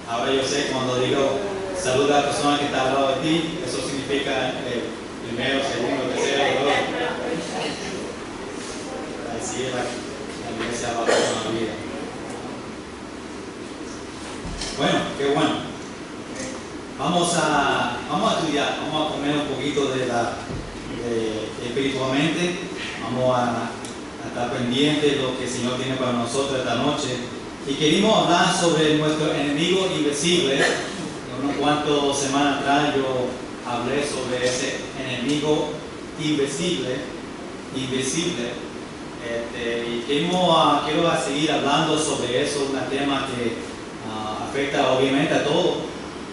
Ahora yo sé cuando digo saluda a la persona que está al lado de ti, eso significa primero, segundo, tercero, todo. Así es la iglesia va a pasar la vida. Bueno, qué bueno. Vamos a estudiar, vamos a comer un poquito de espiritualmente, vamos a estar pendientes de lo que el Señor tiene para nosotros esta noche. Y queríamos hablar sobre nuestro enemigo invisible. Unas cuantas semanas atrás yo hablé sobre ese enemigo invisible. Y quiero seguir hablando sobre eso, un tema que afecta obviamente a todos.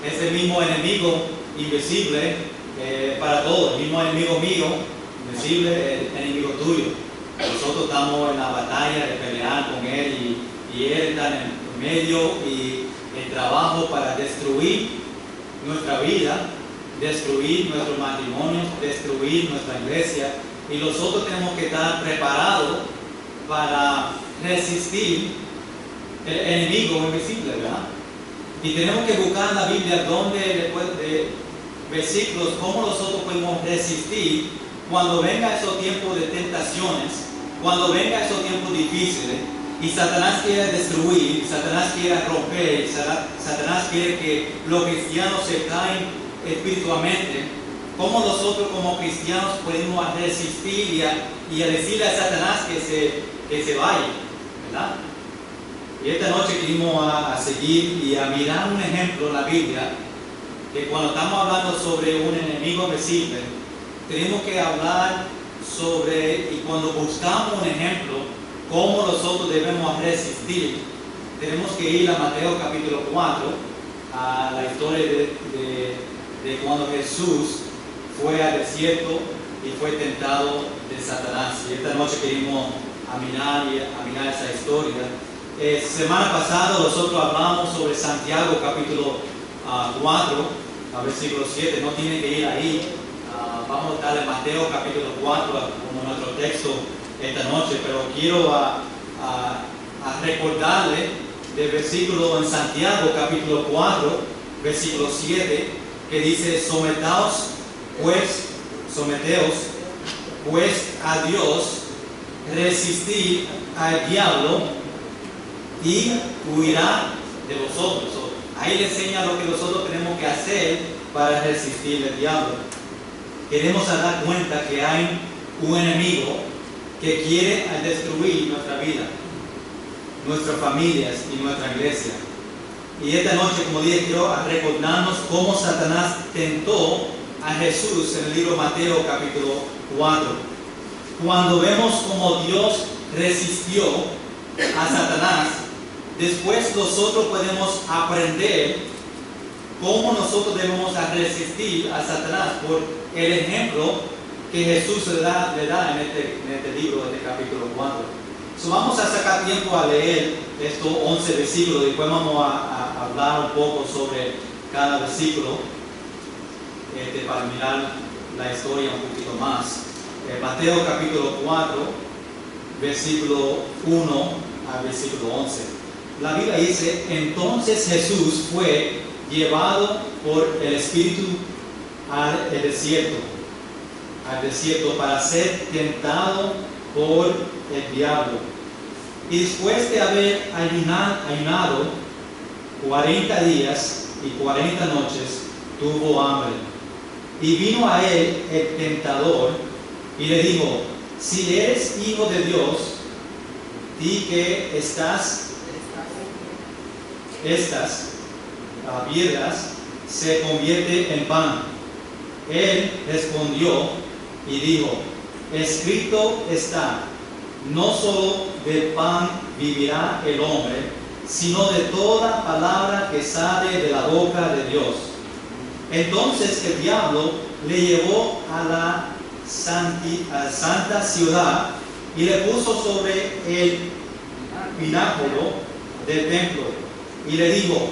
Es el mismo enemigo invisible para todos, el mismo enemigo mío, invisible, el enemigo tuyo. Nosotros estamos en la batalla de pelear con él y él está en el medio y el trabajo para destruir nuestra vida, destruir nuestros matrimonios, destruir nuestra iglesia. Y nosotros tenemos que estar preparados para resistir el enemigo invisible, ¿verdad? Y tenemos que buscar en la Biblia donde después de versículos cómo nosotros podemos resistir cuando venga esos tiempos de tentaciones, cuando venga esos tiempos difíciles y Satanás quiere destruir, Satanás quiere romper, Satanás quiere que los cristianos se caen espiritualmente. ¿Cómo nosotros como cristianos podemos resistir y a decirle a Satanás que se vaya? ¿Verdad? Y esta noche queremos a seguir y a mirar un ejemplo en la Biblia, que cuando estamos hablando sobre un enemigo invisible, tenemos que hablar sobre, y cuando buscamos un ejemplo, cómo nosotros debemos resistir. Tenemos que ir a Mateo capítulo 4, a la historia de cuando Jesús fue al desierto y fue tentado de Satanás. Y esta noche queremos mirar esa historia. Semana pasada nosotros hablamos sobre Santiago capítulo 4, versículo 7. No tienen que ir ahí. Vamos a estar en Mateo capítulo 4 como nuestro texto esta noche, pero quiero recordarle del versículo en Santiago capítulo 4, versículo 7, que dice: someteos pues a Dios, resistid al diablo y huirá de vosotros. Ahí le enseña lo que nosotros tenemos que hacer para resistir al diablo. Queremos dar cuenta que hay un enemigo que quiere destruir nuestra vida, nuestras familias y nuestra iglesia. Y esta noche, como dije, quiero recordarnos cómo Satanás tentó a Jesús en el libro de Mateo capítulo 4. Cuando vemos cómo Dios resistió a Satanás, después nosotros podemos aprender cómo nosotros debemos resistir a Satanás por el ejemplo que Jesús le da en este libro, en este capítulo 4. Vamos a sacar tiempo a leer estos 11 versículos y después vamos a hablar un poco sobre cada versículo para mirar la historia un poquito más. Mateo capítulo 4, versículo 1 al versículo 11. La Biblia dice: entonces Jesús fue llevado por el Espíritu al desierto para ser tentado por el diablo. Y después de haber ayunado 40 días y 40 noches, tuvo hambre. Y vino a él el tentador y le dijo: si eres hijo de Dios, di que estas piedras se convierten en pan. Él respondió y dijo: escrito está, no solo de pan vivirá el hombre, sino de toda palabra que sale de la boca de Dios. Entonces el diablo le llevó a la santa ciudad y le puso sobre el pináculo del templo y le dijo: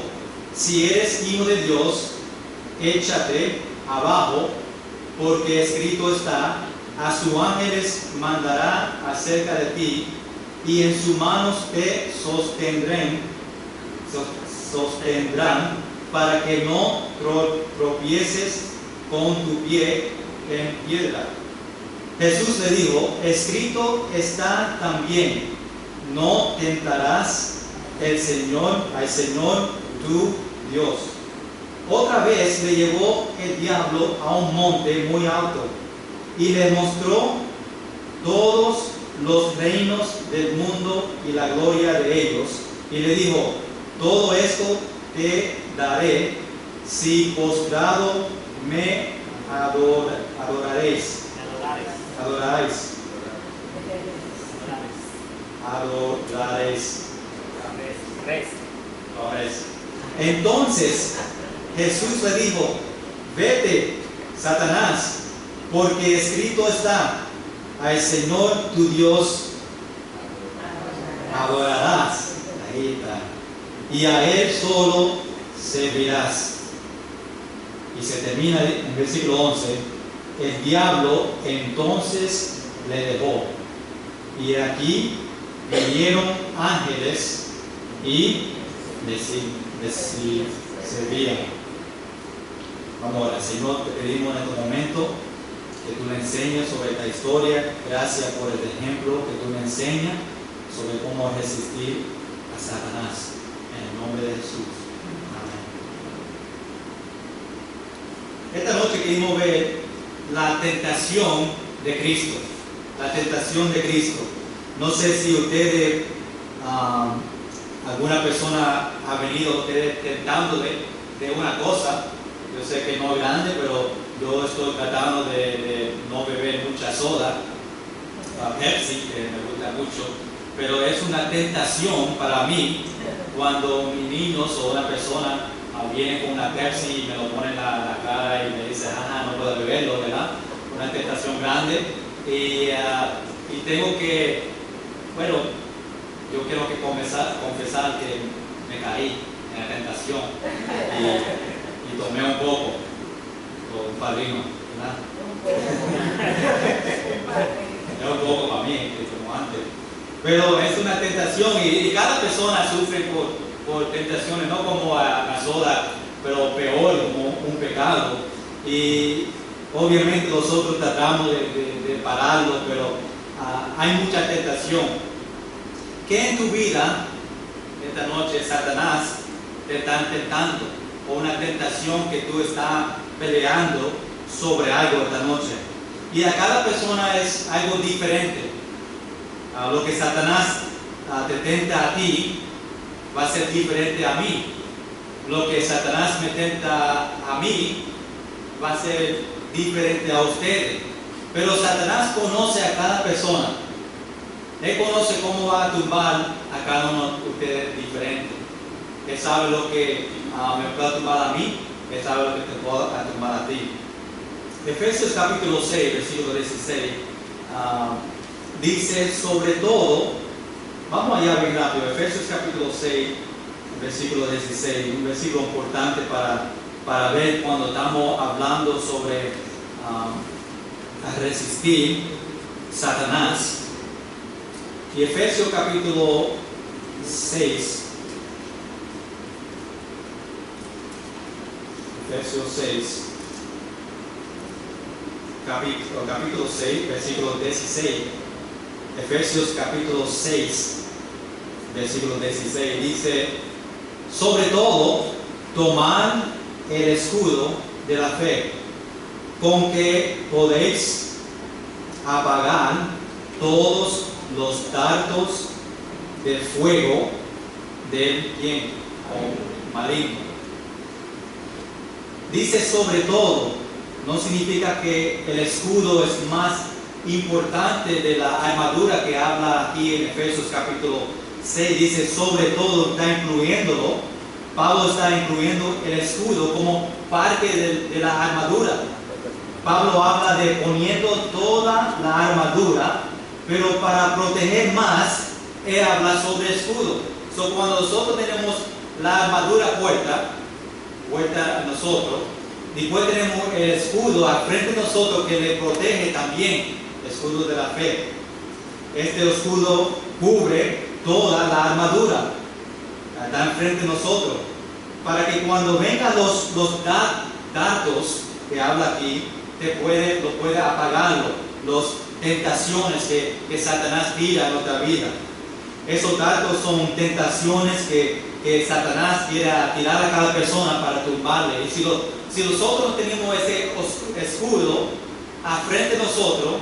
si eres hijo de Dios, échate abajo, porque escrito está: a sus ángeles mandará acerca de ti, y en sus manos te sostendrán para que no tropieces con tu pie en piedra. Jesús le dijo, escrito está también, no tentarás al Señor tu Dios. Otra vez le llevó el diablo a un monte muy alto y le mostró todos los reinos del mundo y la gloria de ellos, y le dijo, todo esto te daré si postrado me adoraréis. Entonces Jesús le dijo, vete, Satanás, porque escrito está, al Señor tu Dios adorarás. Ahí está. Y a Él solo servirás. Y se termina en versículo 11. El diablo entonces le dejó. Y aquí vinieron ángeles y le servían. Vamos ahora, Señor, te pedimos en este momento que tú me enseñes sobre esta historia. Gracias por el ejemplo que tú me enseñas sobre cómo resistir a Satanás. En el nombre de Jesús. Amén. Esta noche queremos ver la tentación de Cristo. La tentación de Cristo. No sé si ustedes, alguna persona ha venido a ustedes tentándole de una cosa. Yo sé que no es grande, pero yo estoy tratando de no beber mucha soda, Pepsi, que me gusta mucho, pero es una tentación para mí cuando mis niños o una persona viene con una Pepsi y me lo pone en la cara y me dice, no puedo beberlo, ¿verdad? Una tentación grande y tengo que, bueno, yo quiero que confesar que me caí en la tentación y tomé un poco con un padrino, ¿verdad? Era un poco para mí, como antes. Pero es una tentación y cada persona sufre por tentaciones, no como la soda, pero peor, como un pecado. Y obviamente nosotros tratamos de pararlo, pero hay mucha tentación. ¿Qué en tu vida, esta noche, Satanás te está tentando? O una tentación que tú estás peleando sobre algo esta noche. Y a cada persona es algo diferente. Lo que Satanás te tenta a ti va a ser diferente a mí. Lo que Satanás me tenta a mí va a ser diferente a ustedes. Pero Satanás conoce a cada persona. Él conoce cómo va a tumbar a cada uno de ustedes diferente. Él sabe lo que me puede tumbar a mí, Él sabe lo que te puede tumbar a ti. Efesios capítulo 6, versículo 16, dice sobre todo, vamos allá bien rápido, Efesios capítulo 6, versículo 16, un versículo importante para ver cuando estamos hablando sobre resistir Satanás. Y Efesios capítulo 6, Efesios 6, capítulo 6, versículo 16. Efesios capítulo 6, versículo 16 dice, sobre todo, tomad el escudo de la fe, con que podéis apagar todos los dardos de fuego del ¿quién? Maligno. Dice sobre todo, no significa que el escudo es más importante de la armadura que habla aquí en Efesios capítulo 6. Dice sobre todo, está incluyéndolo. Pablo está incluyendo el escudo como parte de la armadura. Pablo habla de poniendo toda la armadura, pero para proteger más, él habla sobre escudo. Cuando nosotros tenemos la armadura puesta a nosotros, después tenemos el escudo al frente de nosotros que le protege también, el escudo de la fe. Este escudo cubre toda la armadura, está enfrente de nosotros. para que cuando vengan los dardos que habla aquí, lo pueda apagarlo, las tentaciones que Satanás tira en nuestra vida. Esos dardos son tentaciones que Satanás quiere tirar a cada persona para tumbarle. Y si nosotros tenemos ese escudo a frente de nosotros,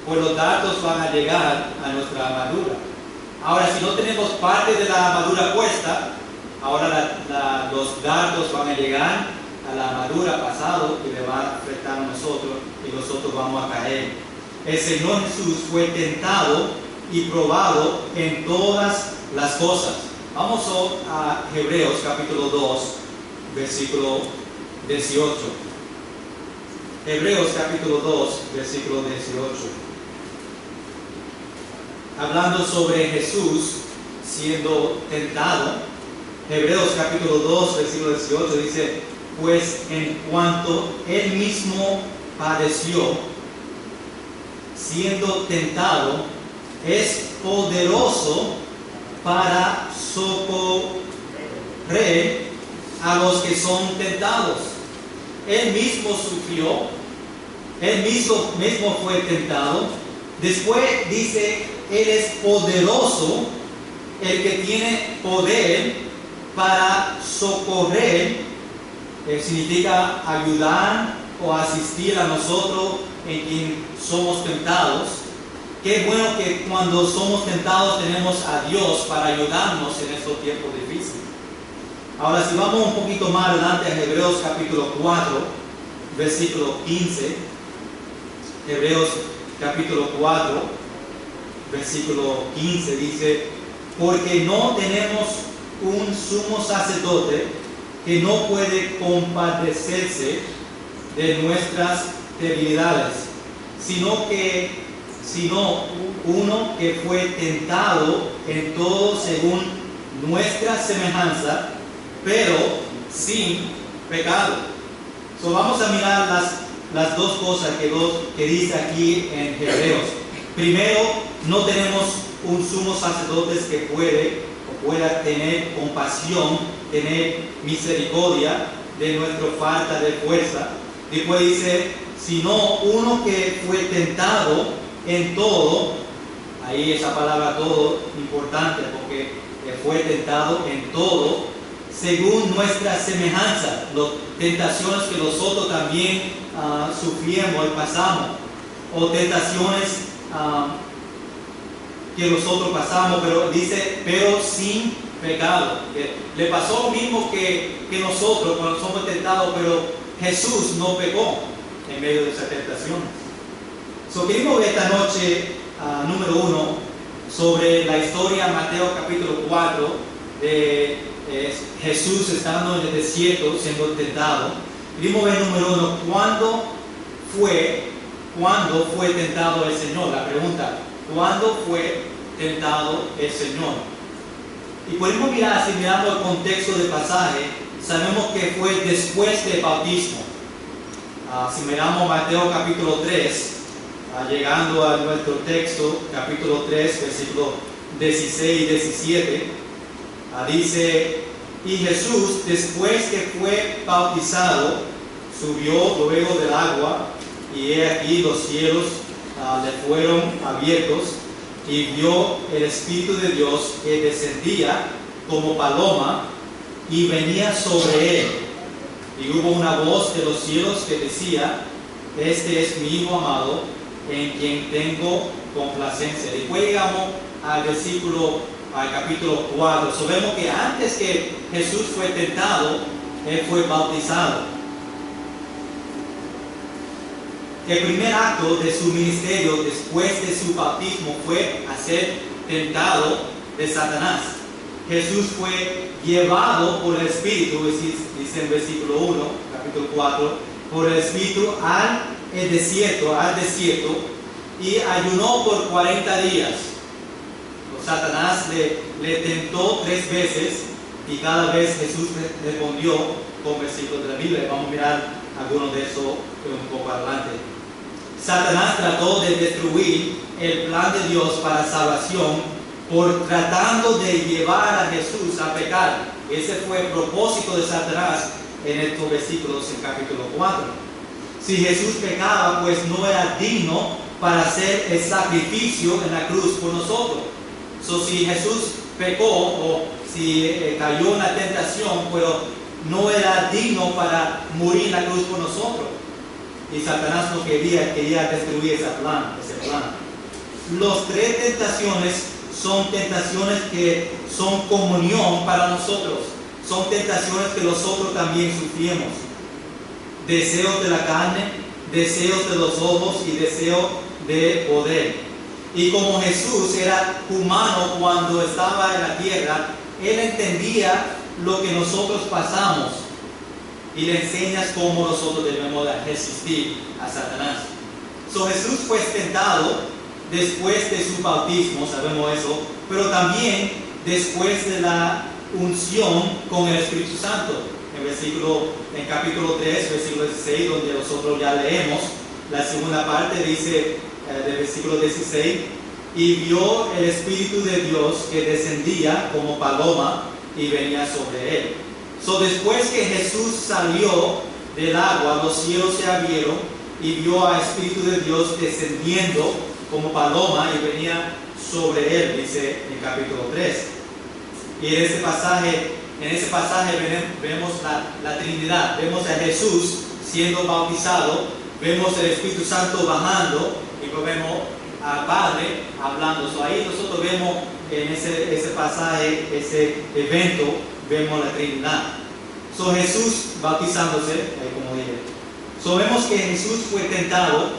pues los dardos van a llegar a nuestra armadura. Ahora, si no tenemos parte de la armadura puesta, ahora los dardos van a llegar a la armadura pasado y le va a afectar a nosotros y nosotros vamos a caer. El Señor Jesús fue tentado y probado en todas las cosas. Vamos a Hebreos capítulo 2, versículo 18. Hebreos capítulo 2, versículo 18. Hablando sobre Jesús siendo tentado, Hebreos capítulo 2, versículo 18 dice: pues en cuanto Él mismo padeció, siendo tentado, es poderoso para socorrer a los que son tentados. Él mismo sufrió, Él mismo fue tentado. Después dice, Él es poderoso, el que tiene poder para socorrer, significa ayudar o asistir a nosotros en quien somos tentados. Qué bueno que cuando somos tentados tenemos a Dios para ayudarnos en estos tiempos difíciles. Ahora, si vamos un poquito más adelante a Hebreos capítulo 4, versículo 15. Hebreos capítulo 4, versículo 15 dice: porque no tenemos un sumo sacerdote que no puede compadecerse de nuestras debilidades, sino uno que fue tentado en todo según nuestra semejanza, pero sin pecado. So, vamos a mirar las dos cosas que dice aquí en Hebreos. Primero, no tenemos un sumo sacerdote que pueda tener compasión, tener misericordia de nuestra falta de fuerza. Después dice, sino uno que fue tentado en todo. Ahí esa palabra todo importante, porque fue tentado en todo según nuestra semejanza, las tentaciones que nosotros también sufrimos y pasamos, o tentaciones que nosotros pasamos, pero dice, pero sin pecado. Le pasó lo mismo que nosotros cuando somos tentados, pero Jesús no pecó en medio de esas tentaciones. Queremos ver esta noche, número 1, sobre la historia Mateo capítulo 4 de Jesús estando en el desierto siendo tentado. Queremos ver, número 1, ¿cuándo fue tentado el Señor? La pregunta, ¿cuándo fue tentado el Señor? Y podemos mirar, si miramos el contexto del pasaje, sabemos que fue después del bautismo. Si miramos Mateo capítulo 3, llegando a nuestro texto, capítulo 3, versículos 16 y 17, dice, y Jesús, después que fue bautizado, subió luego del agua, y he aquí los cielos le fueron abiertos, y vio el Espíritu de Dios que descendía como paloma y venía sobre él. Y hubo una voz de los cielos que decía, este es mi Hijo amado, en quien tengo complacencia. Después llegamos al capítulo 4. Sabemos que antes que Jesús fue tentado, él fue bautizado. El primer acto de su ministerio después de su bautismo fue a ser tentado de Satanás. Jesús fue llevado por el Espíritu, dice en versículo 1, capítulo 4, por el Espíritu al desierto, y ayunó por 40 días. Satanás le tentó 3 veces y cada vez Jesús respondió con versículos de la Biblia. Vamos a mirar algunos de esos un poco adelante. Satanás trató de destruir el plan de Dios para salvación por tratando de llevar a Jesús a pecar. Ese fue el propósito de Satanás en estos versículos en capítulo 4. Si Jesús pecaba, pues no era digno para hacer el sacrificio en la cruz por nosotros. Si Jesús pecó o si cayó en la tentación, pero no era digno para morir en la cruz por nosotros. Y Satanás no quería destruir ese plan. Las tres tentaciones son tentaciones que son comunión para nosotros. Son tentaciones que nosotros también sufrimos. Deseos de la carne, deseos de los ojos y deseos de poder. Y como Jesús era humano cuando estaba en la tierra, Él entendía lo que nosotros pasamos y le enseñas cómo nosotros debemos resistir a Satanás. Jesús fue tentado después de su bautismo, sabemos eso, pero también después de la unción con el Espíritu Santo. En capítulo 3, versículo 16, donde nosotros ya leemos, la segunda parte dice del versículo 16, y vio el Espíritu de Dios que descendía como paloma y venía sobre él. Después que Jesús salió del agua, los cielos se abrieron y vio al Espíritu de Dios descendiendo como paloma y venía sobre él, dice en capítulo 3. Y en ese pasaje vemos la Trinidad, vemos a Jesús siendo bautizado, vemos el Espíritu Santo bajando y vemos al Padre hablando. Ahí nosotros vemos en ese pasaje, ese evento, vemos la Trinidad. Jesús bautizándose, como dije. Vemos que Jesús fue tentado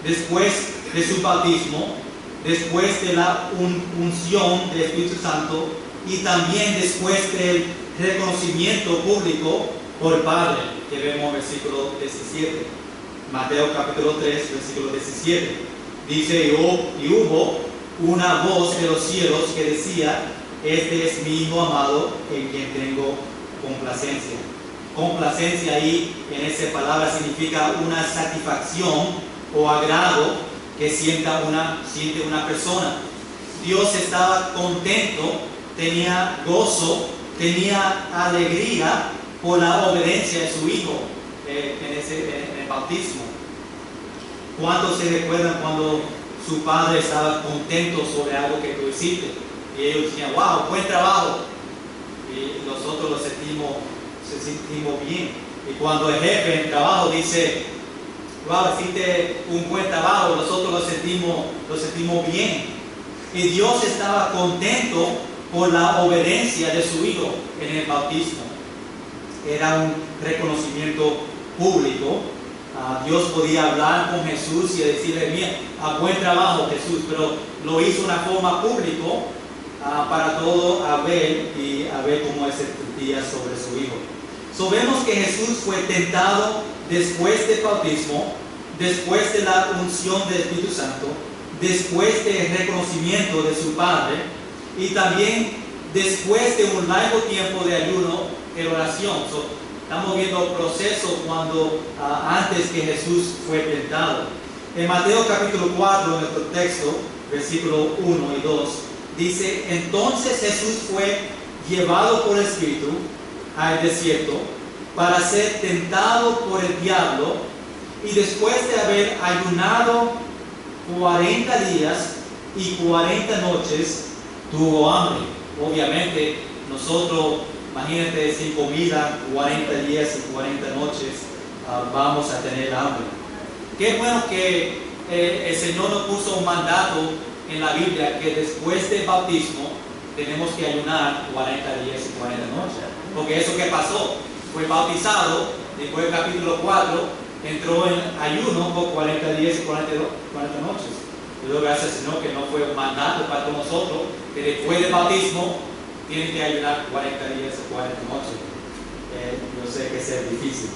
después de su bautismo, después de la unción del Espíritu Santo y también después del reconocimiento público por el Padre, que vemos en versículo 17. Mateo capítulo 3, versículo 17. Dice, y hubo una voz de los cielos que decía, este es mi Hijo amado, en quien tengo complacencia. Complacencia ahí, en esa palabra, significa una satisfacción o agrado que siente una persona. Dios estaba contento, tenía gozo, tenía alegría por la obediencia de su Hijo en el bautismo. ¿Cuántos se recuerdan cuando su padre estaba contento sobre algo que tú hiciste? Y ellos decían, wow, buen trabajo. Y nosotros lo sentimos bien. Y cuando el jefe en el trabajo dice, wow, hiciste un buen trabajo, nosotros lo sentimos bien. Y Dios estaba contento por la obediencia de su Hijo en el bautismo. Era un reconocimiento público. Dios podía hablar con Jesús y decirle, mira, buen trabajo Jesús, pero lo hizo de una forma pública para todo a ver cómo él se sentía sobre su Hijo. Vemos que Jesús fue tentado después del bautismo, después de la unción del Espíritu Santo, después del reconocimiento de su Padre y también después de un largo tiempo de ayuno y oración. Estamos viendo el proceso antes que Jesús fue tentado. En Mateo capítulo 4, en nuestro texto, versículo 1 y 2, dice, entonces Jesús fue llevado por el Espíritu al desierto para ser tentado por el diablo, y después de haber ayunado 40 días y 40 noches, tuvo hambre. Obviamente, nosotros, imagínate, sin comida, 40 días y 40 noches, vamos a tener hambre. Qué bueno que el Señor nos puso un mandato en la Biblia que después del bautismo tenemos que ayunar 40 días y 40 noches. Porque eso que pasó, fue bautizado, después del capítulo 4, entró en ayuno por 40 días y 40 noches. Yo doy gracias al Señor que no fue un mandato para todos nosotros, que después del bautismo tienen que ayunar 40 días y 40 noches. Yo sé que es difícil.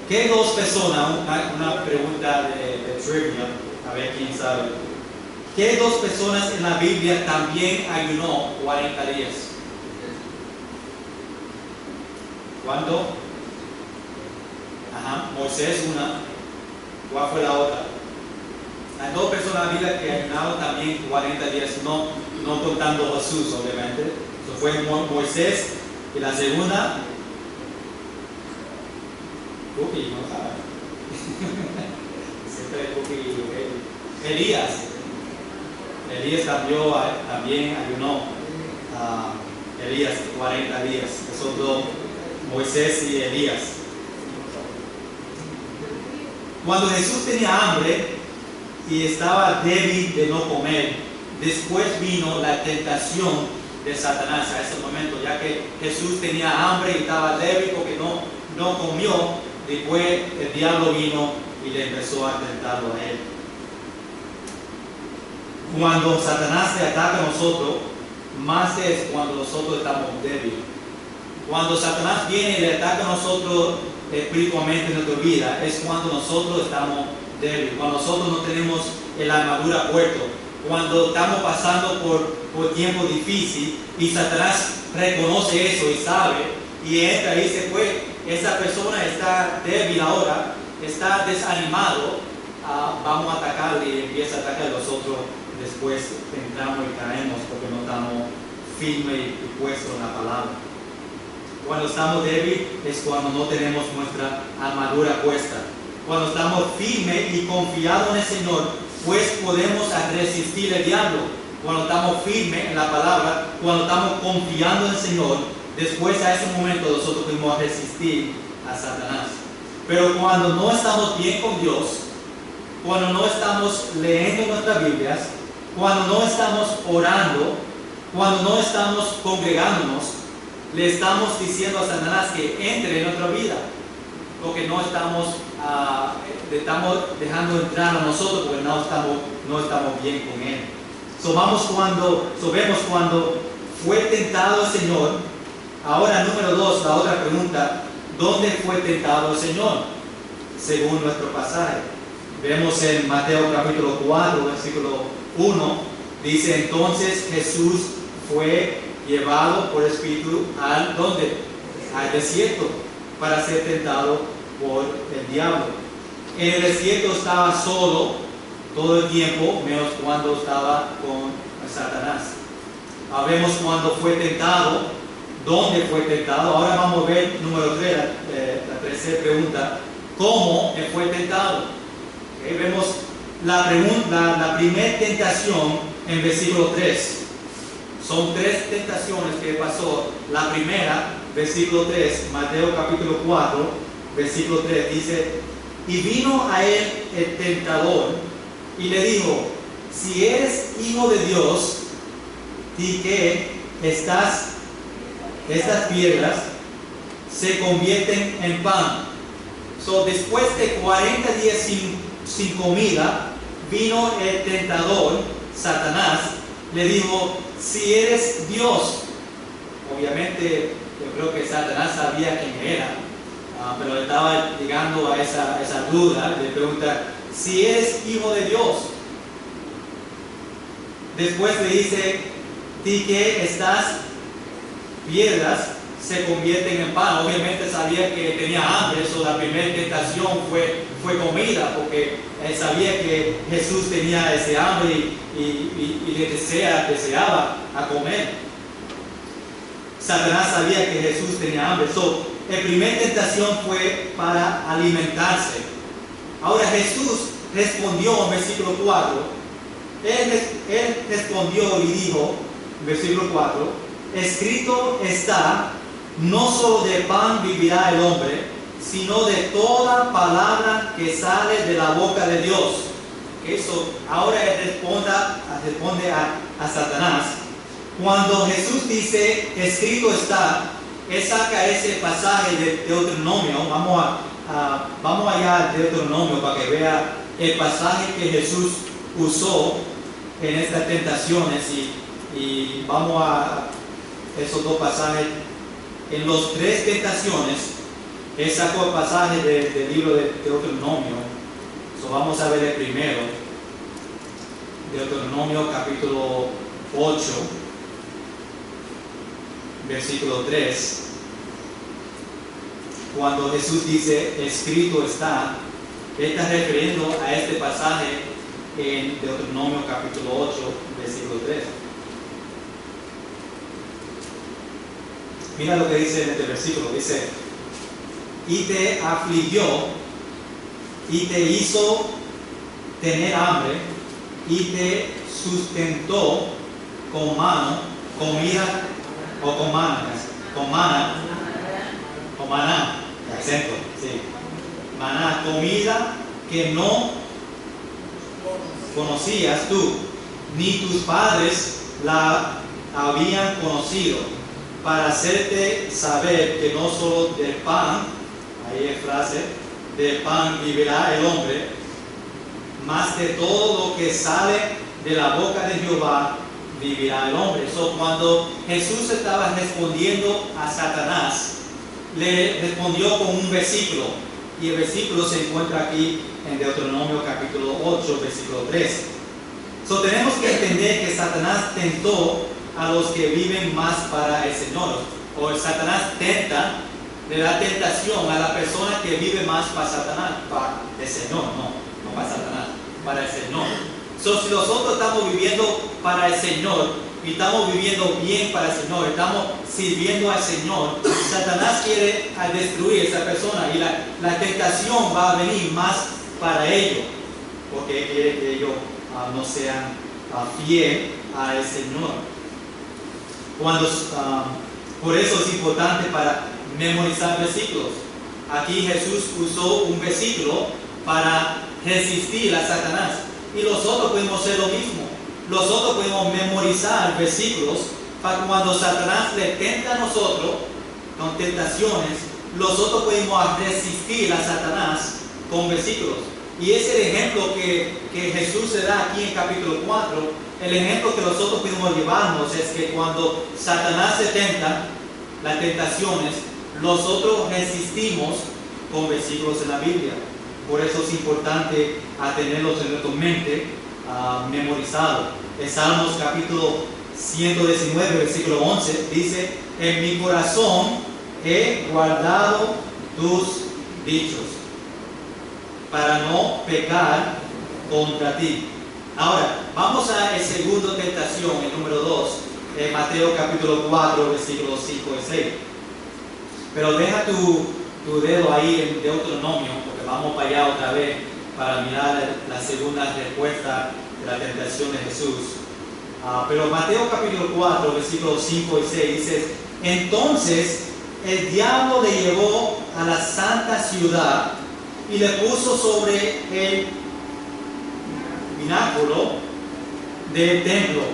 ¿Qué dos personas, una pregunta de trivia, a ver quién sabe, qué dos personas en la Biblia también ayunó 40 días? ¿Cuándo? Moisés una. ¿Cuál fue la otra? Hay dos personas en la Biblia que ayunaron también 40 días. No no contando Jesús, obviamente. Eso fue Moisés. Y la segunda, Cookie, no sabe. Siempre Cookie, Elías. Elías también ayunó. Elías, 40 días. Esos dos, Moisés y Elías. Cuando Jesús tenía hambre y estaba débil de no comer, después vino la tentación de Satanás a ese momento, ya que Jesús tenía hambre y estaba débil porque no comió. Después el diablo vino y le empezó a tentarlo a él. Cuando Satanás le ataca a nosotros, más es cuando nosotros estamos débiles. Cuando Satanás viene y le ataca a nosotros espiritualmente en nuestra vida, es cuando nosotros estamos débiles, cuando nosotros no tenemos la armadura puesta, cuando estamos pasando por tiempos difíciles y Satanás reconoce eso y sabe y entra y dice, pues esa persona está débil ahora, está desanimado, vamos a atacarle, y empieza a atacar a nosotros. Después entramos y caemos porque no estamos firmes y puestos en la palabra. Cuando estamos débiles es cuando no tenemos nuestra armadura puesta. Cuando estamos firmes y confiados en el Señor, pues podemos resistir al diablo. Cuando estamos firmes en la palabra, cuando estamos confiando en el Señor, después a ese momento nosotros podemos resistir a Satanás. Pero cuando no estamos bien con Dios, cuando no estamos leyendo nuestras Biblias, cuando no estamos orando, cuando no estamos congregándonos, le estamos diciendo a Satanás que entre en nuestra vida, porque no estamos dejando entrar a nosotros, porque no estamos bien con él. Vemos cuando fue tentado el Señor. Ahora, número 2, la otra pregunta: ¿dónde fue tentado el Señor? Según nuestro pasaje, vemos en Mateo capítulo 4, versículo 1, dice: entonces Jesús fue llevado por Espíritu al desierto para ser tentado por el diablo. En el desierto estaba solo todo el tiempo, menos cuando estaba con Satanás. Vemos cuando fue tentado, dónde fue tentado. Ahora vamos a ver número 3, la tercera pregunta: ¿cómo fue tentado? Vemos la primera tentación en versículo 3. Son 3 tentaciones que pasó. La primera, versículo 3, Mateo capítulo 4, versículo 3, dice: y vino a él el tentador y le dijo: si eres hijo de Dios, di que estas piedras se convierten en pan. Después de 40 días sin comida, vino el tentador, Satanás, le dijo: si eres Dios. Obviamente yo creo que Satanás sabía quién era, pero estaba llegando a esa duda. Le pregunta: si eres hijo de Dios. Después le dice: di que estas piedras se convierten en pan. Obviamente sabía que tenía hambre, la primera tentación fue comida, porque él sabía que Jesús tenía ese hambre y le deseaba a comer. Satanás sabía que Jesús tenía hambre. La primera tentación fue para alimentarse. Ahora Jesús respondió en versículo 4. Él respondió y dijo, versículo 4: escrito está, no solo de pan vivirá el hombre, sino de toda palabra que sale de la boca de Dios. Ahora él responde a Satanás. Cuando Jesús dice escrito está, él saca ese pasaje de Deuteronomio. Vamos allá al Deuteronomio para que vea el pasaje que Jesús usó en estas tentaciones, y vamos a esos 2 pasajes. En las 3 tentaciones él sacó el pasaje del libro de Deuteronomio. Vamos a ver el primero, Deuteronomio capítulo 8, versículo 3. Cuando Jesús dice escrito está, él está refiriendo a este pasaje en Deuteronomio capítulo 8, versículo 3. Mira lo que dice en este versículo. Dice, y te afligió y te hizo tener hambre y te sustentó con mano, comida o con maná, acento, sí, maná, comida que no conocías tú, ni tus padres la habían conocido, para hacerte saber que no solo del pan, ahí es frase, del pan vivirá el hombre, más de todo lo que sale de la boca de Jehová vivirá el hombre. Cuando Jesús estaba respondiendo a Satanás, le respondió con un versículo, y el versículo se encuentra aquí en Deuteronomio capítulo 8, versículo 3. Tenemos que entender que Satanás tentó a los que viven más para el Señor, o Satanás tenta, le da tentación a la persona que vive más para Satanás, para el Señor, no para Satanás, para el Señor. Si nosotros estamos viviendo para el Señor y estamos viviendo bien para el Señor, estamos sirviendo al Señor, Satanás quiere destruir a esa persona y la tentación va a venir más para ellos, porque Él quiere que ellos no sean fieles al Señor. Por eso es importante para memorizar versículos. Aquí Jesús usó un versículo para resistir a Satanás. Y nosotros podemos hacer lo mismo. Nosotros podemos memorizar versículos para cuando Satanás le tenta a nosotros con tentaciones, nosotros podemos resistir a Satanás con versículos. Y es el ejemplo que Jesús se da aquí en capítulo 4. El ejemplo que nosotros podemos llevarnos es que cuando Satanás se tenta, las tentaciones, nosotros resistimos con versículos en la Biblia. Por eso es importante tenerlos en nuestra mente memorizados. En Salmos capítulo 119, versículo 11, dice, en mi corazón he guardado tus dichos para no pecar contra ti. Ahora, vamos a la segunda tentación, el número 2, en Mateo capítulo 4, versículos 5 y 6. Pero deja tu dedo ahí en Deuteronomio, porque vamos para allá otra vez para mirar la segunda respuesta de la tentación de Jesús. Pero Mateo capítulo 4, versículos 5 y 6 dice, entonces el diablo le llevó a la santa ciudad y le puso sobre el pináculo del templo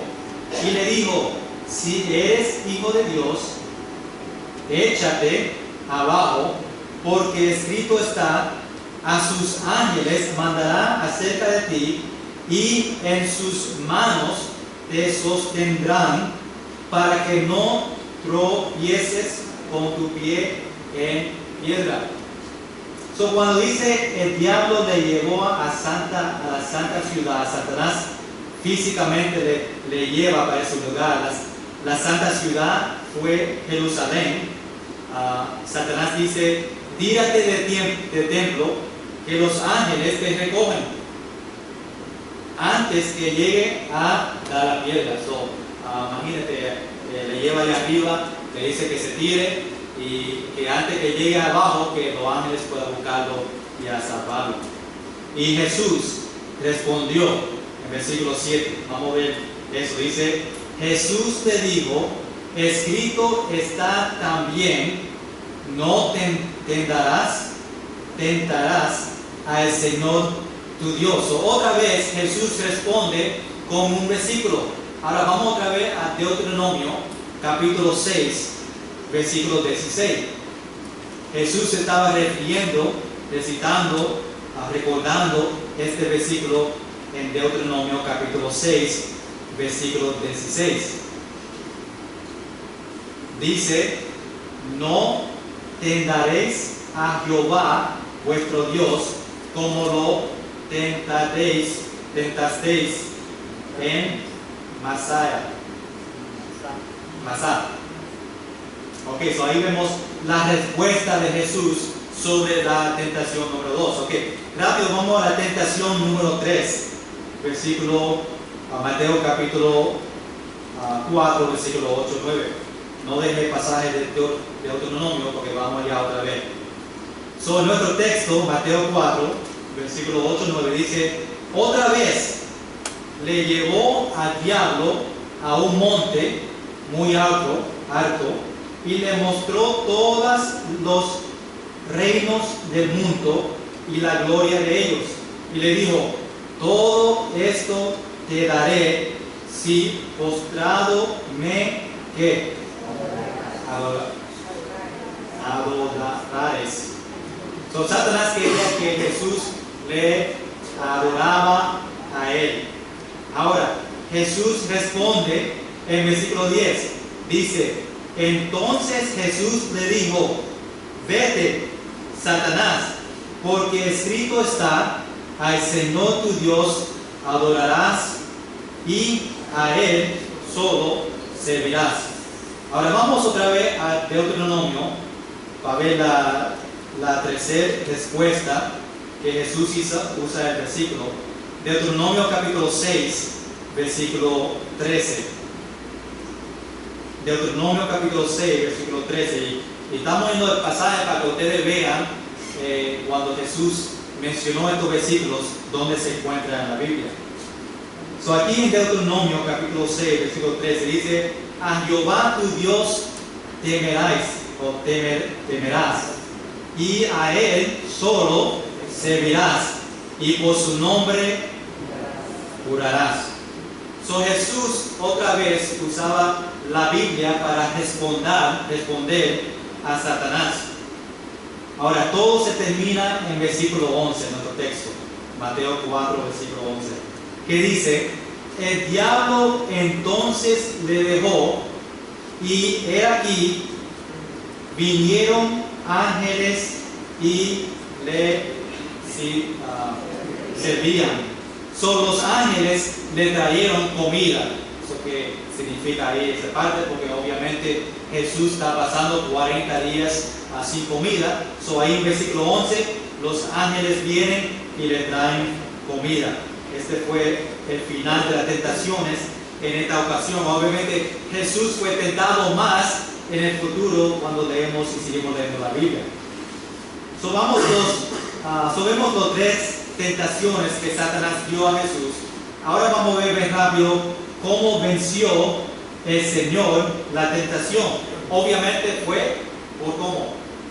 y le dijo, si eres hijo de Dios, échate abajo, porque escrito está, a sus ángeles mandará acerca de ti y en sus manos te sostendrán para que no tropieces con tu pie en piedra. Cuando dice el diablo le llevó a la santa ciudad, Satanás físicamente le lleva para ese lugar. La santa ciudad fue Jerusalén. Satanás dice, tírate del templo, que los ángeles te recogen antes que llegue a la piedra. Imagínate, le lleva allá arriba, le dice que se tire y que antes que llegue abajo, que los ángeles puedan buscarlo y a salvarlo. Y Jesús respondió en versículo 7, vamos a ver eso, dice, Jesús le dijo, escrito está también, no tentarás al Señor tu Dios. Otra vez Jesús responde con un versículo. Ahora vamos otra vez a Deuteronomio capítulo 6, versículo 16. Jesús estaba refiriendo, recitando, recordando este versículo en Deuteronomio capítulo 6, versículo 16. Dice, no tentaréis a Jehová vuestro Dios como lo tentasteis en Masá. Ok, ahí vemos la respuesta de Jesús sobre la tentación número 2. Ok, rápido vamos a la tentación número 3, versículo Mateo capítulo 4, versículo 8, 9. no deje pasajes de Deuteronomio porque vamos allá otra vez. En nuestro texto, Mateo 4, versículo 8 9 dice: otra vez le llevó al diablo a un monte muy alto, y le mostró todos los reinos del mundo y la gloria de ellos. Y le dijo: todo esto te daré si postrado me adorares. Satanás quería que Jesús le adoraba a él. Ahora, Jesús responde en versículo 10. Dice: entonces Jesús le dijo: vete, Satanás, porque escrito está: al Señor tu Dios adorarás y a Él solo servirás. Ahora vamos otra vez a Deuteronomio para ver la tercera respuesta que Jesús usa el versículo. Deuteronomio capítulo 6, versículo 13. Deuteronomio capítulo 6, versículo 13. Y estamos viendo el pasaje para que ustedes vean cuando Jesús mencionó estos versículos donde se encuentra en la Biblia. Aquí en Deuteronomio capítulo 6, versículo 13 dice: a Jehová tu Dios temerás, y a Él solo servirás, y por su nombre jurarás. Jesús otra vez usaba la Biblia para responder a Satanás. Ahora todo se termina en versículo 11 en nuestro texto, Mateo 4, versículo 11, que dice: el diablo entonces le dejó, y he aquí vinieron ángeles y le servían. Los ángeles le trajeron comida. Eso que significa ahí esa parte, porque obviamente Jesús está pasando 40 días sin comida. Ahí en versículo 11 los ángeles vienen y le traen comida. Este fue el final de las tentaciones en esta ocasión. Obviamente Jesús fue tentado más en el futuro cuando leemos y seguimos leyendo la Biblia. Vemos los tres tentaciones que Satanás dio a Jesús. Ahora vamos a ver bien rápido cómo venció el Señor la tentación. Obviamente fue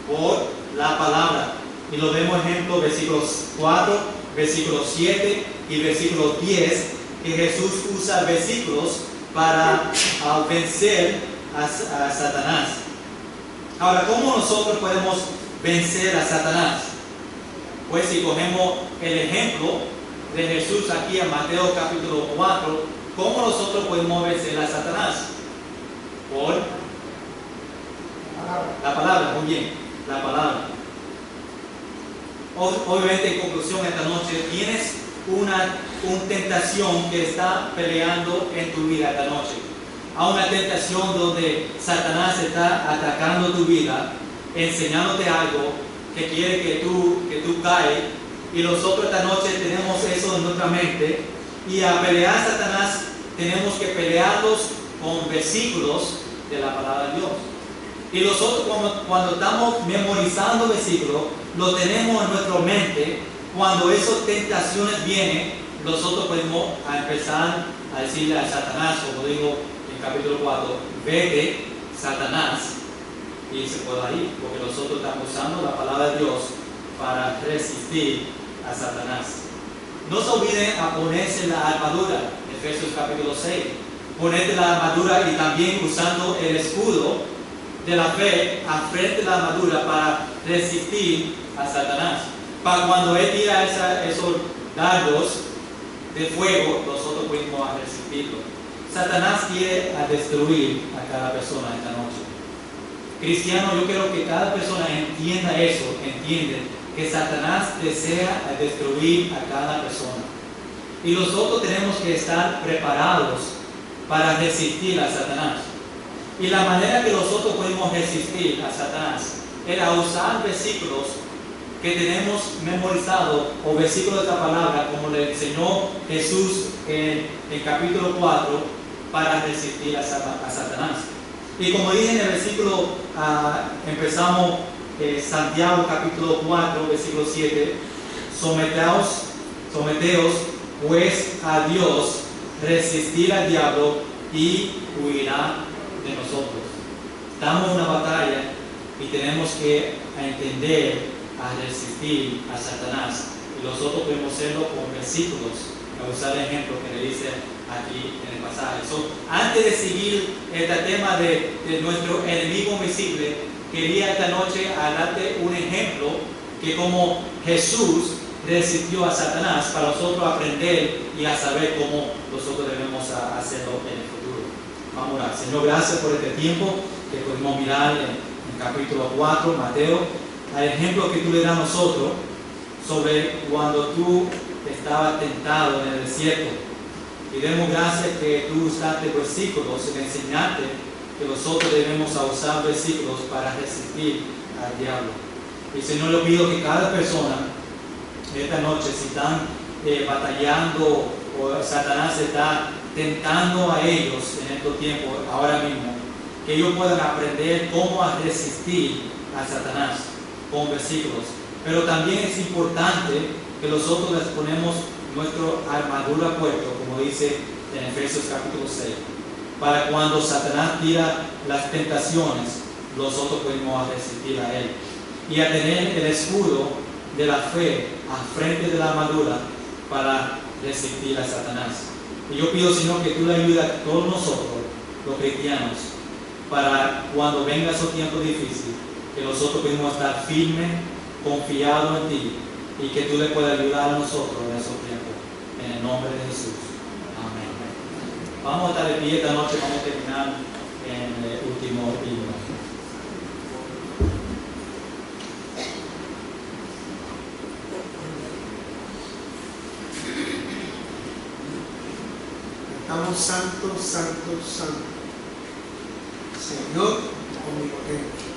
por la palabra. Y lo vemos ejemplo versículos 4, versículos 7 y versículo 10, que Jesús usa versículos para vencer a Satanás. Ahora, ¿cómo nosotros podemos vencer a Satanás? Pues si cogemos el ejemplo de Jesús aquí en Mateo capítulo 4, ¿cómo nosotros podemos vencer a Satanás? Por la palabra, muy bien, la palabra. Obviamente, en conclusión, esta noche tienes una tentación que está peleando en tu vida esta noche. A una tentación donde Satanás está atacando tu vida, enseñándote algo que quiere que tú caes, y nosotros esta noche tenemos eso en nuestra mente, y a pelear a Satanás tenemos que pelearlos con versículos de la palabra de Dios. Y nosotros cuando estamos memorizando versículos, lo tenemos en nuestra mente. Cuando esas tentaciones vienen, nosotros podemos empezar a decirle a Satanás, como digo en capítulo 4, vete, Satanás, y se puede ir, porque nosotros estamos usando la palabra de Dios para resistir a Satanás. No se olviden a ponerse la armadura, Efesios capítulo 6, ponerte la armadura y también usando el escudo de la fe a frente de la armadura para resistir a Satanás. Para cuando él tira esos dardos de fuego, nosotros podemos resistirlo. Satanás quiere destruir a cada persona esta noche. Cristiano, yo quiero que cada persona entienda eso, entiende que Satanás desea destruir a cada persona. Y nosotros tenemos que estar preparados para resistir a Satanás. Y la manera que nosotros podemos resistir a Satanás era usar versículos que tenemos memorizados o versículos de la palabra, como le enseñó Jesús en capítulo 4, para resistir a Satanás. Y como dije en el versículo, empezamos Santiago capítulo 4, versículo 7, someteos pues a Dios, resistir al diablo y huirá de nosotros. Estamos en una batalla y tenemos que entender a resistir a Satanás. Y nosotros podemos hacerlo con versículos, a usar el ejemplo que le dice aquí en el pasaje. Antes de seguir este tema de nuestro enemigo invisible, quería esta noche darte un ejemplo que como Jesús resistió a Satanás para nosotros aprender y a saber cómo nosotros debemos hacerlo en el futuro. Vamos a orar. Señor, gracias por este tiempo que podemos mirar en capítulo 4, Mateo, al ejemplo que tú le das a nosotros sobre cuando tú estabas tentado en el desierto. Y demos gracias que tú usaste versículos en enseñarte que nosotros debemos usar versículos para resistir al diablo. Y Señor, le pido que cada persona esta noche, si están batallando o Satanás está tentando a ellos en estos tiempos, ahora mismo, que ellos puedan aprender cómo a resistir a Satanás con versículos. Pero también es importante que nosotros les ponemos nuestra armadura puesta, como dice en Efesios capítulo 6, para cuando Satanás tira las tentaciones, nosotros podemos resistir a él. Y a tener el escudo de la fe al frente de la armadura para resistir a Satanás. Y yo pido, Señor, que tú le ayudes a todos nosotros, los cristianos, para cuando venga esos tiempos difíciles, que nosotros podamos estar firmes, confiados en ti, y que tú le puedas ayudar a nosotros en esos tiempos. En el nombre de Jesús. Amén. Vamos a estar de pie esta noche, vamos a terminar en el último himno. Estamos santo, santo, santo, Señor omnipotente.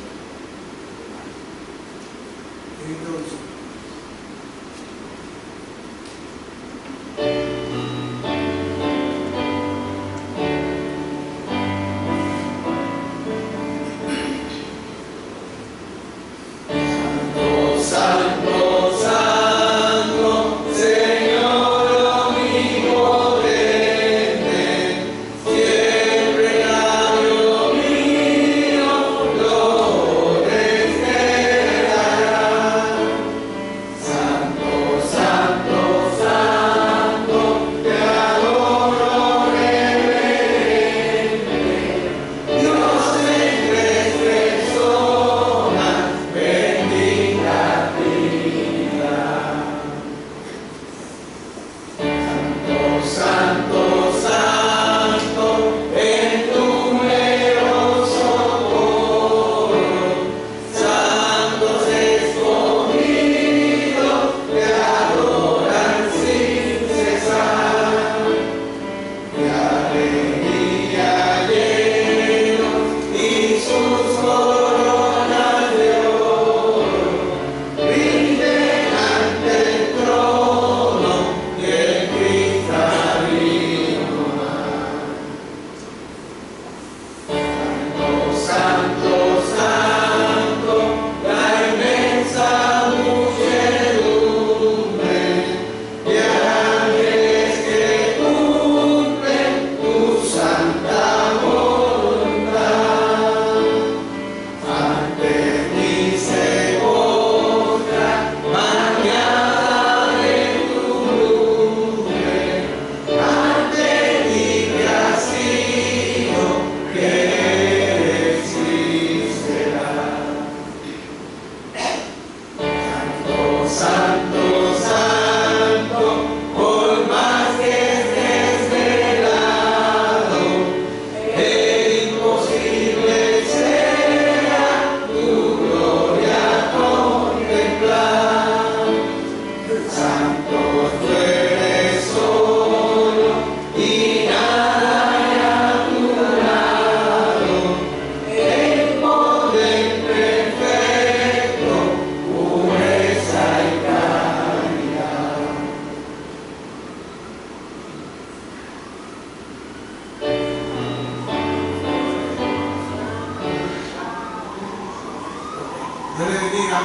Dios le bendiga.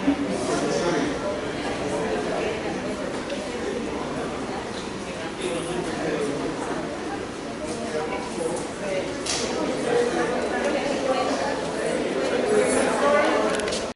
Bendiciones.